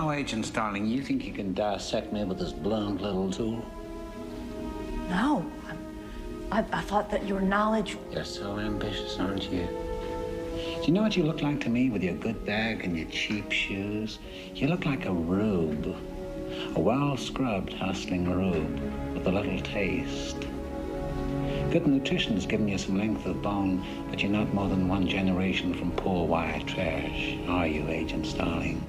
Now, Agent Starling, you think you can dissect me with this blunt little tool? No. I thought that your knowledge... You're so ambitious, aren't you? Do you know what you look like to me with your good bag and your cheap shoes? You look like a rube. A well-scrubbed, hustling rube with a little taste. Good nutrition's given you some length of bone, but you're not more than one generation from poor white trash, are you, Agent Starling?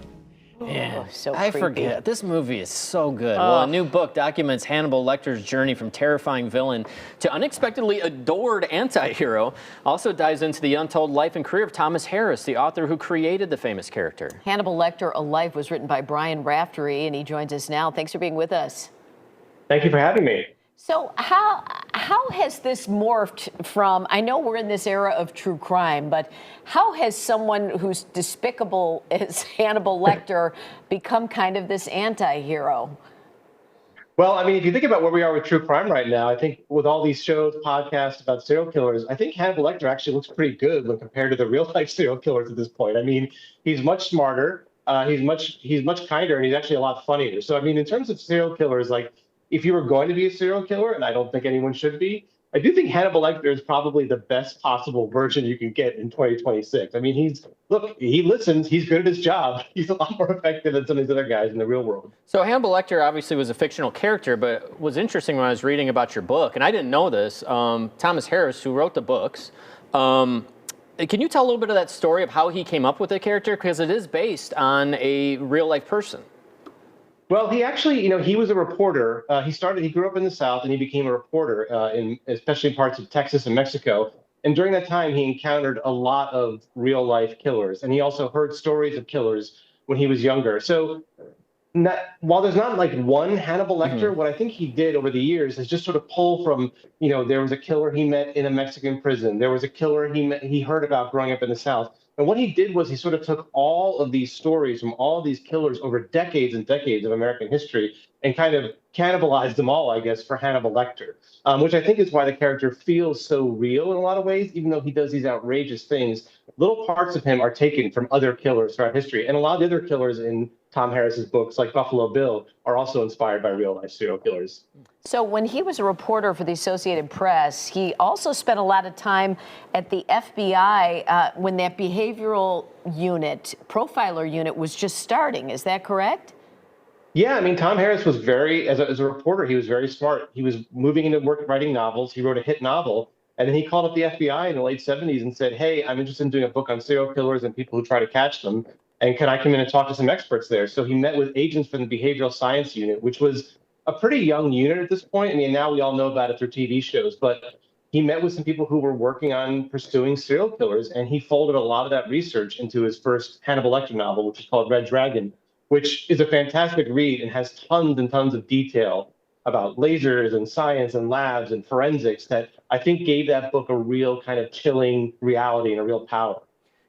Yeah, so I creepy. forget. This movie is so good. Well, a new book documents Hannibal Lecter's journey from terrifying villain to unexpectedly adored anti-hero. Also dives into the untold life and career of Thomas Harris, the author who created the famous character. Hannibal Lecter, A Life, was written by Brian Raftery, and he joins us now. Thanks for being with us. Thank you for having me. So how has this morphed from, I know we're in this era of true crime, but how has someone who's despicable as Hannibal Lecter become kind of this anti-hero? Well, I mean, if you think about where we are with true crime right now, I think with all these shows, podcasts about serial killers, I think Hannibal Lecter actually looks pretty good when compared to the real life serial killers at this point. I mean, he's much smarter, he's much kinder, and he's actually a lot funnier. So, I mean, in terms of serial killers, like, if you were going to be a serial killer, and I don't think anyone should be, I do think Hannibal Lecter is probably the best possible version you can get in 2026. I mean, he listens, he's good at his job. He's a lot more effective than some of these other guys in the real world. So Hannibal Lecter obviously was a fictional character, but it was interesting when I was reading about your book, and I didn't know this, Thomas Harris, who wrote the books, can you tell a little bit of that story of how he came up with the character? Because it is based on a real life person. Well, he actually, he was a reporter. He grew up in the South and he became a reporter especially in parts of Texas and Mexico. And during that time, he encountered a lot of real life killers. And he also heard stories of killers when he was younger. So while there's not like one Hannibal Lecter, what I think he did over the years is just sort of pull from, there was a killer he met in a Mexican prison. There was a killer he heard about growing up in the South. And what he did was he sort of took all of these stories from all of these killers over decades and decades of American history and kind of cannibalized them all, I guess, for Hannibal Lecter, which I think is why the character feels so real in a lot of ways, even though he does these outrageous things. Little parts of him are taken from other killers throughout history. And a lot of the other killers in Tom Harris's books, like Buffalo Bill, are also inspired by real life serial killers. So when he was a reporter for the Associated Press, he also spent a lot of time at the FBI when that behavioral unit, profiler unit, was just starting. Is that correct? Yeah, I mean, Tom Harris was as a reporter, he was very smart. He was moving into writing novels. He wrote a hit novel. And then he called up the FBI in the late 70s and said, hey, I'm interested in doing a book on serial killers and people who try to catch them. And can I come in and talk to some experts there? So he met with agents from the behavioral science unit, which was a pretty young unit at this point. I mean, now we all know about it through TV shows, but he met with some people who were working on pursuing serial killers, and he folded a lot of that research into his first Hannibal Lecter novel, which is called Red Dragon, which is a fantastic read and has tons and tons of detail about lasers and science and labs and forensics that I think gave that book a real kind of chilling reality and a real power.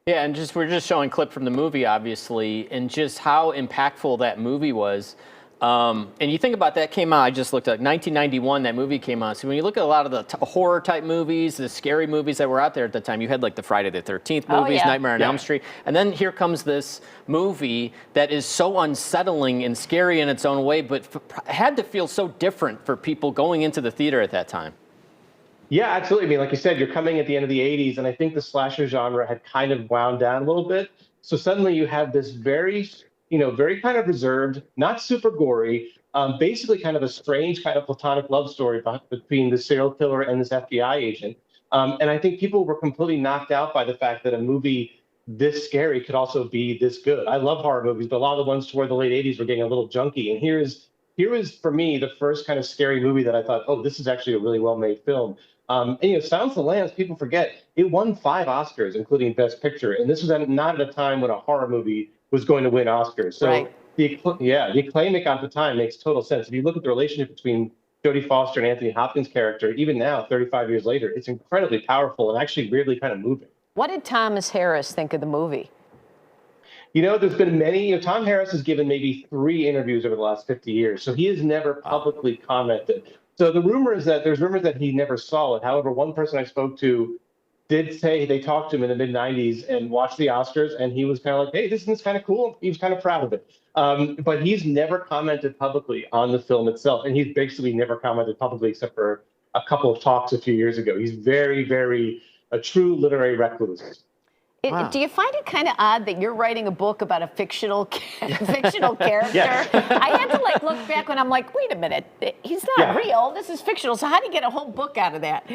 Yeah, and we're just showing a clip from the movie, obviously, and just how impactful that movie was. And you think about that came out, I just looked at 1991, that movie came out. So when you look at a lot of the horror type movies, the scary movies that were out there at the time, you had like the Friday the 13th movies, Nightmare on Elm Street. And then here comes this movie that is so unsettling and scary in its own way, but had to feel so different for people going into the theater at that time. Yeah, absolutely. I mean, like you said, you're coming at the end of the 80s, and I think the slasher genre had kind of wound down a little bit. So suddenly you have this very kind of reserved, not super gory, basically kind of a strange kind of platonic love story between the serial killer and this FBI agent. And I think people were completely knocked out by the fact that a movie this scary could also be this good. I love horror movies, but a lot of the ones toward the late 80s were getting a little junky. And here is for me the first kind of scary movie that I thought, oh, this is actually a really well-made film. And Silence of the Lambs, people forget, it won 5 Oscars, including Best Picture. And this was not at a time when a horror movie was going to win Oscars. So the acclaim it got at the time makes total sense. If you look at the relationship between Jodie Foster and Anthony Hopkins' character, even now, 35 years later, it's incredibly powerful and actually weirdly kind of moving. What did Thomas Harris think of the movie? There's been many, Tom Harris has given maybe 3 interviews over the last 50 years. So he has never publicly commented. So there's rumors that he never saw it. However, one person I spoke to did say they talked to him in the mid '90s and watched the Oscars, and he was kind of like, "Hey, this is kind of cool." He was kind of proud of it. But he's never commented publicly on the film itself, and he's basically never commented publicly except for a couple of talks a few years ago. He's very, very a true literary recluse. Wow. Do you find it kind of odd that you're writing a book about a fictional character? Yes. I had to like look back when I'm like, wait a minute, he's not Yeah. real. This is fictional. So how do you get a whole book out of that?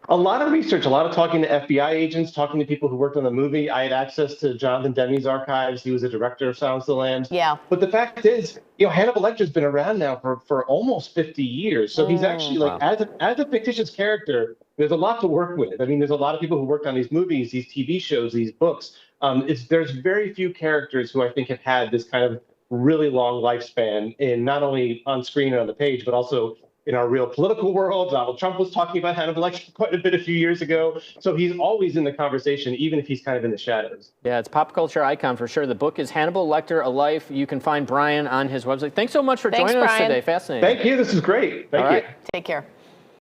A lot of research, a lot of talking to FBI agents, talking to people who worked on the movie. I had access to Jonathan Demme's archives. He was a director of Silence of the Lambs. Yeah. But the fact is, Hannibal Lecter's been around now for almost 50 years. So he's actually like, as a fictitious character, there's a lot to work with. I mean, there's a lot of people who worked on these movies, these TV shows, these books. There's very few characters who I think have had this kind of really long lifespan in not only on screen and on the page, but also in our real political world. Donald Trump was talking about Hannibal Lecter quite a bit a few years ago. So he's always in the conversation, even if he's kind of in the shadows. Yeah, it's a pop culture icon for sure. The book is Hannibal Lecter, A Life. You can find Brian on his website. Thanks so much for joining us Brian. today. Fascinating. Thank you. This is great. Thank you. Take care.